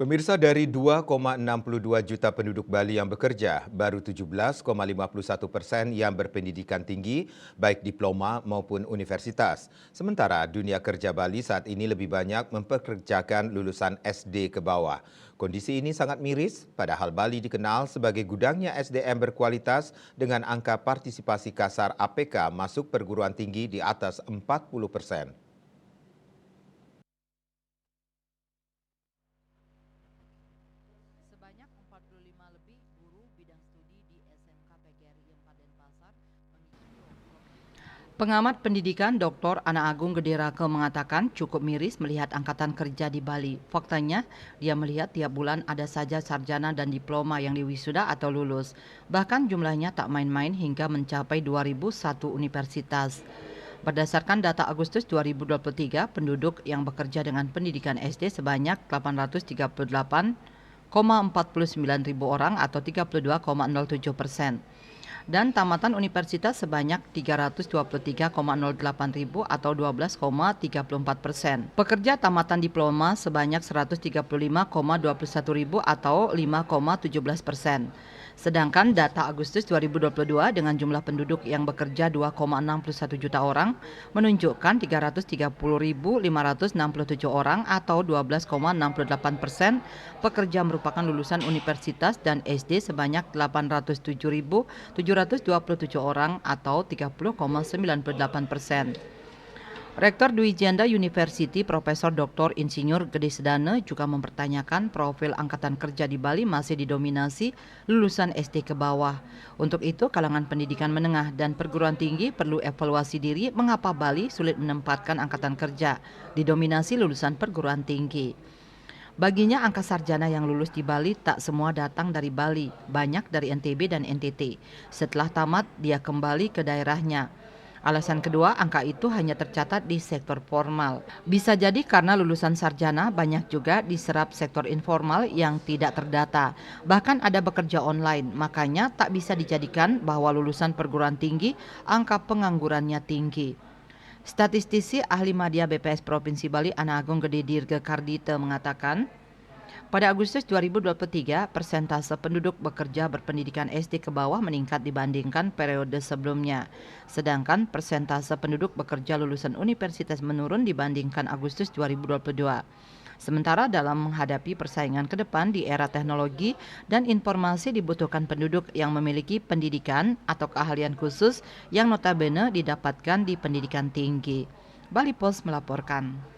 Pemirsa, dari 2,62 juta penduduk Bali yang bekerja, baru 17,51% yang berpendidikan tinggi, baik diploma maupun universitas. Sementara dunia kerja Bali saat ini lebih banyak mempekerjakan lulusan SD ke bawah. Kondisi ini sangat miris, padahal Bali dikenal sebagai gudangnya SDM berkualitas dengan angka partisipasi kasar APK masuk perguruan tinggi di atas 40%. Sebanyak 45 lebih guru bidang studi di SMK PGRI 4 Denpasar mengikuti. Pengamat pendidikan Dr. Ana Agung Gederake mengatakan cukup miris melihat angkatan kerja di Bali. Faktanya, dia melihat tiap bulan ada saja sarjana dan diploma yang diwisuda atau lulus. Bahkan jumlahnya tak main-main hingga mencapai 2001 universitas. Berdasarkan data Agustus 2023, penduduk yang bekerja dengan pendidikan SD sebanyak 838,49 ribu orang atau 32,07%. Dan tamatan universitas sebanyak 323,08 ribu atau 12,34%. Pekerja tamatan diploma sebanyak 135,21 ribu atau 5,17%. Sedangkan data Agustus 2022 dengan jumlah penduduk yang bekerja 2,61 juta orang menunjukkan 330.567 orang atau 12,68%. Pekerja merupakan lulusan universitas dan SD sebanyak 807.727 orang atau 30,98%. Rektor Dwi Janda University Profesor Dr. Insinyur Gede Sedane juga mempertanyakan profil angkatan kerja di Bali masih didominasi lulusan SD ke bawah. Untuk itu, kalangan pendidikan menengah dan perguruan tinggi perlu evaluasi diri mengapa Bali sulit menempatkan angkatan kerja didominasi lulusan perguruan tinggi. Baginya angka sarjana yang lulus di Bali tak semua datang dari Bali, banyak dari NTB dan NTT. Setelah tamat, dia kembali ke daerahnya. Alasan kedua, angka itu hanya tercatat di sektor formal. Bisa jadi karena lulusan sarjana banyak juga diserap sektor informal yang tidak terdata. Bahkan ada bekerja online, makanya tak bisa dijadikan bahwa lulusan perguruan tinggi angka penganggurannya tinggi. Statistisi ahli media BPS Provinsi Bali Ana Agung Gede Dirge Kardite mengatakan, pada Agustus 2023, persentase penduduk bekerja berpendidikan SD ke bawah meningkat dibandingkan periode sebelumnya. Sedangkan persentase penduduk bekerja lulusan universitas menurun dibandingkan Agustus 2022. Sementara dalam menghadapi persaingan ke depan di era teknologi dan informasi dibutuhkan penduduk yang memiliki pendidikan atau keahlian khusus yang notabene didapatkan di pendidikan tinggi. Bali Post melaporkan.